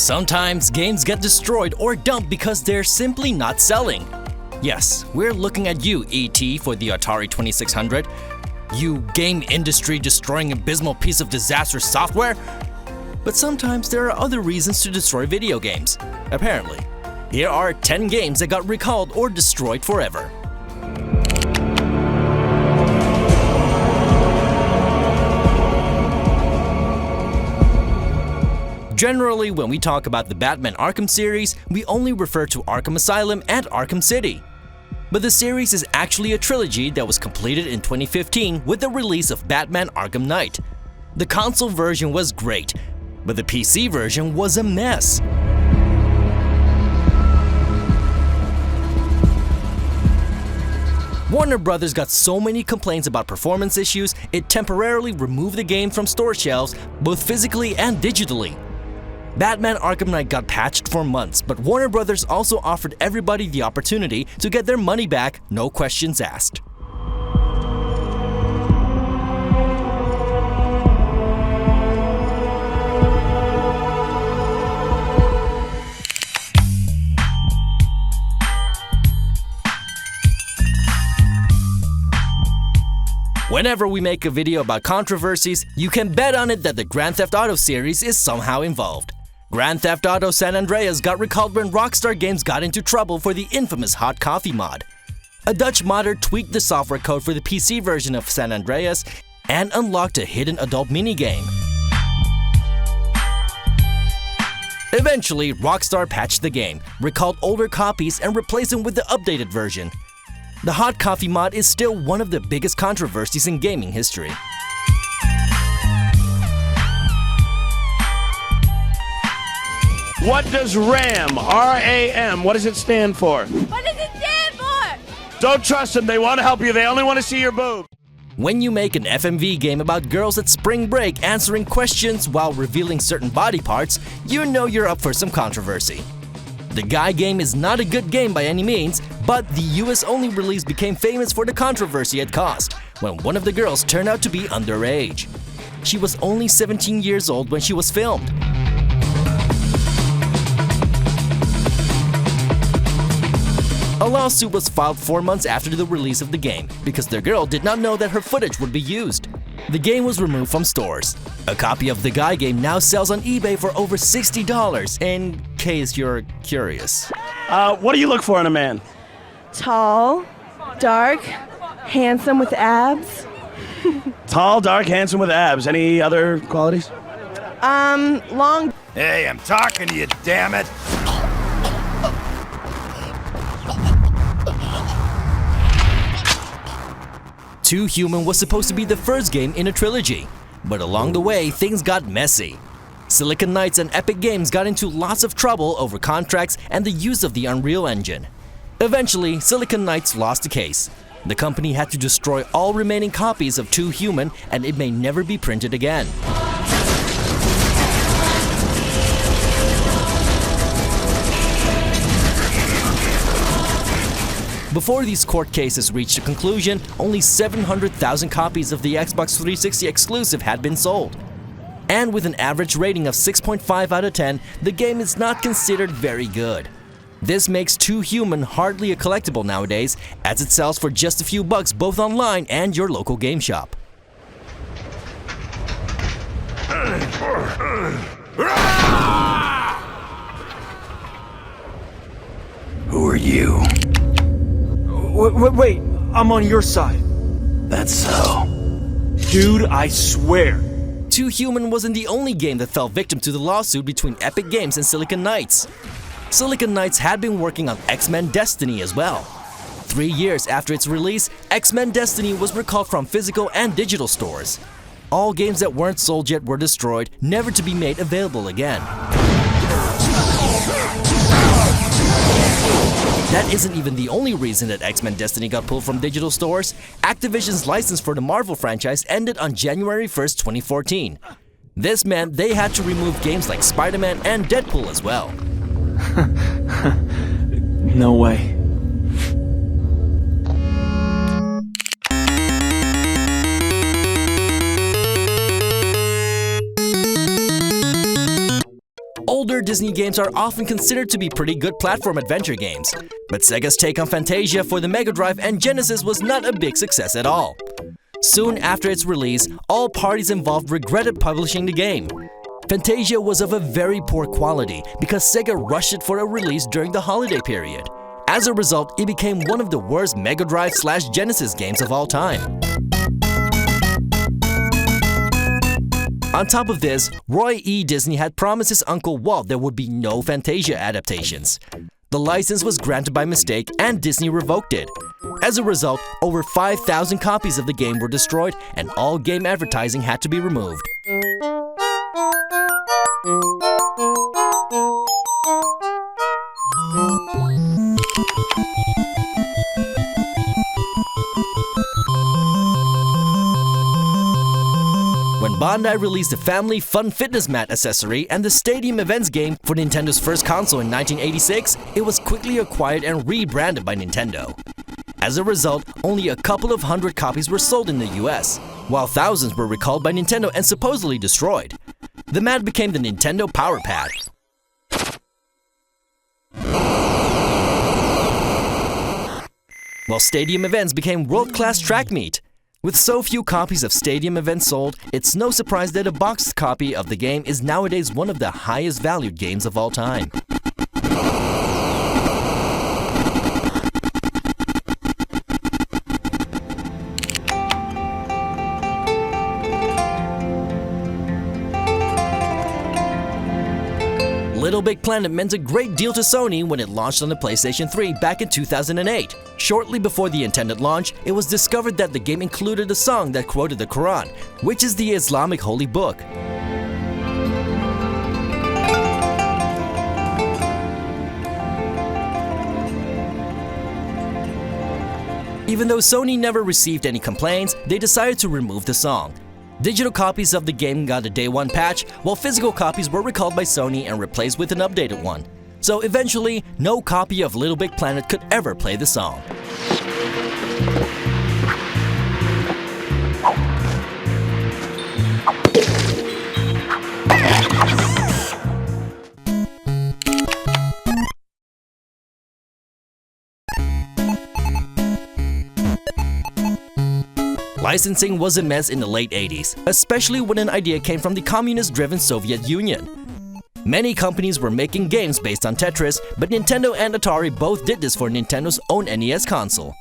Sometimes games get destroyed or dumped because they're simply not selling. Yes, we're looking at you, ET, for the Atari 2600. You game industry destroying abysmal piece of disastrous software? But sometimes there are other reasons to destroy video games, apparently. Here are 10 games that got recalled or destroyed forever. Generally, when we talk about the Batman Arkham series, we only refer to Arkham Asylum and Arkham City. But the series is actually a trilogy that was completed in 2015 with the release of Batman Arkham Knight. The console version was great, but the PC version was a mess. Warner Brothers got so many complaints about performance issues, it temporarily removed the game from store shelves, both physically and digitally. Batman Arkham Knight got patched for months, but Warner Brothers also offered everybody the opportunity to get their money back, no questions asked. Whenever we make a video about controversies, you can bet on it that the Grand Theft Auto series is somehow involved. Grand Theft Auto San Andreas got recalled when Rockstar Games got into trouble for the infamous hot coffee mod. A Dutch modder tweaked the software code for the PC version of San Andreas and unlocked a hidden adult minigame. Eventually, Rockstar patched the game, recalled older copies, and replaced them with the updated version. The hot coffee mod is still one of the biggest controversies in gaming history. What does RAM, R-A-M, what does it stand for? What does it stand for? Don't trust them, they want to help you, they only want to see your boobs. When you make an FMV game about girls at spring break answering questions while revealing certain body parts, you know you're up for some controversy. The Guy game is not a good game by any means, but the US-only release became famous for the controversy it caused when one of the girls turned out to be underage. She was only 17 years old when she was filmed. A lawsuit was filed 4 months after the release of the game because the girl did not know that her footage would be used. The game was removed from stores. A copy of the Guy game now sells on eBay for over $60, in case you're curious. What do you look for in a man? Tall, dark, handsome with abs. Tall, dark, handsome with abs. Any other qualities? Long. Hey, I'm talking to you, damn it! Two Human was supposed to be the first game in a trilogy, but along the way, things got messy. Silicon Knights and Epic Games got into lots of trouble over contracts and the use of the Unreal Engine. Eventually, Silicon Knights lost the case. The company had to destroy all remaining copies of Two Human, and it may never be printed again. Before these court cases reached a conclusion, only 700,000 copies of the Xbox 360 exclusive had been sold. And with an average rating of 6.5 out of 10, the game is not considered very good. This makes Two Human hardly a collectible nowadays, as it sells for just a few bucks both online and your local game shop. Who are you? Wait, I'm on your side. That's so. Dude, I swear. Two Human wasn't the only game that fell victim to the lawsuit between Epic Games and Silicon Knights. Silicon Knights had been working on X-Men Destiny as well. 3 years after its release, X-Men Destiny was recalled from physical and digital stores. All games that weren't sold yet were destroyed, never to be made available again. That isn't even the only reason that X-Men Destiny got pulled from digital stores. Activision's license for the Marvel franchise ended on January 1st, 2014. This meant they had to remove games like Spider-Man and Deadpool as well. No way. Older Disney games are often considered to be pretty good platform adventure games, but Sega's take on Fantasia for the Mega Drive and Genesis was not a big success at all. Soon after its release, all parties involved regretted publishing the game. Fantasia was of a very poor quality because Sega rushed it for a release during the holiday period. As a result, it became one of the worst Mega Drive/Genesis games of all time. On top of this, Roy E. Disney had promised his uncle Walt there would be no Fantasia adaptations. The license was granted by mistake and Disney revoked it. As a result, over 5,000 copies of the game were destroyed and all game advertising had to be removed. When Bandai released the Family Fun Fitness Mat accessory and the Stadium Events game for Nintendo's first console in 1986, it was quickly acquired and rebranded by Nintendo. As a result, only a couple of hundred copies were sold in the US, while thousands were recalled by Nintendo and supposedly destroyed. The mat became the Nintendo Power Pad. While Stadium Events became world-class track meet. With so few copies of Stadium Events sold, it's no surprise that a boxed copy of the game is nowadays one of the highest valued games of all time. Little Big Planet meant a great deal to Sony when it launched on the PlayStation 3 back in 2008. Shortly before the intended launch, it was discovered that the game included a song that quoted the Quran, which is the Islamic holy book. Even though Sony never received any complaints, they decided to remove the song. Digital copies of the game got a day one patch, while physical copies were recalled by Sony and replaced with an updated one. So eventually, no copy of Little Big Planet could ever play the song. Licensing was a mess in the late 80s, especially when an idea came from the communist-driven Soviet Union. Many companies were making games based on Tetris, but Nintendo and Atari both did this for Nintendo's own NES console.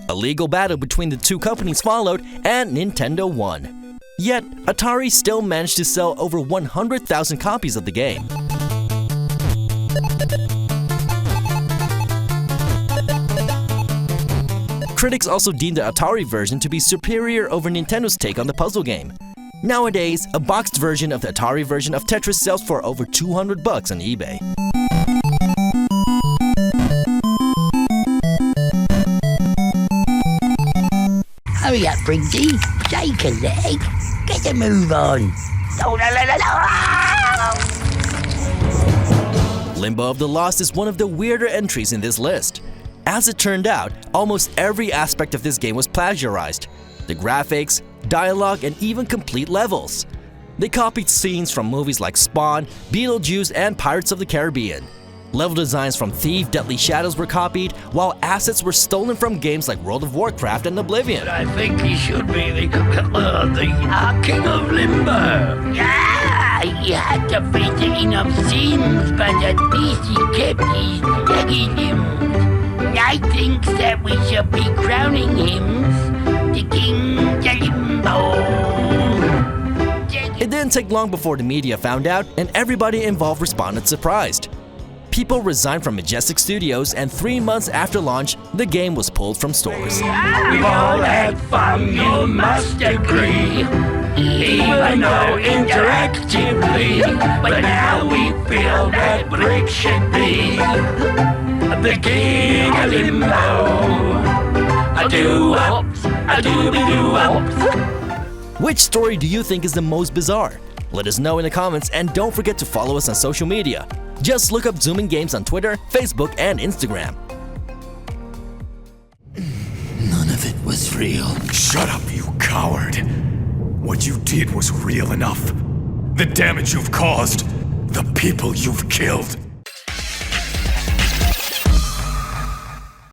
A legal battle between the two companies followed, and Nintendo won. Yet, Atari still managed to sell over 100,000 copies of the game. Critics also deemed the Atari version to be superior over Nintendo's take on the puzzle game. Nowadays, a boxed version of the Atari version of Tetris sells for over $200 on eBay. Hurry up, Briggsy. Shake a leg. Get a move on. Limbo of the Lost is one of the weirder entries in this list. As it turned out, almost every aspect of this game was plagiarized. The graphics, dialogue, and even complete levels. They copied scenes from movies like Spawn, Beetlejuice, and Pirates of the Caribbean. Level designs from Thief, Deadly Shadows were copied, while assets were stolen from games like World of Warcraft and Oblivion. I think he should be the King of Limbo. Yeah, he had to fit enough scenes, but at least he kept his legitims. I think that we should be crowning him the King of Limbo. It didn't take long before the media found out, and everybody involved responded surprised. People resigned from Majestic Studios, and 3 months after launch, the game was pulled from stores. We've all had fun, you must agree. Even though interactively, but now we feel that Brick should be the King of Limbo. Which story do you think is the most bizarre? Let us know in the comments, and don't forget to follow us on social media. Just look up Zoomin Games on Twitter, Facebook, and Instagram. None of it was real. Shut up, you coward. What you did was real enough. The damage you've caused, the people you've killed.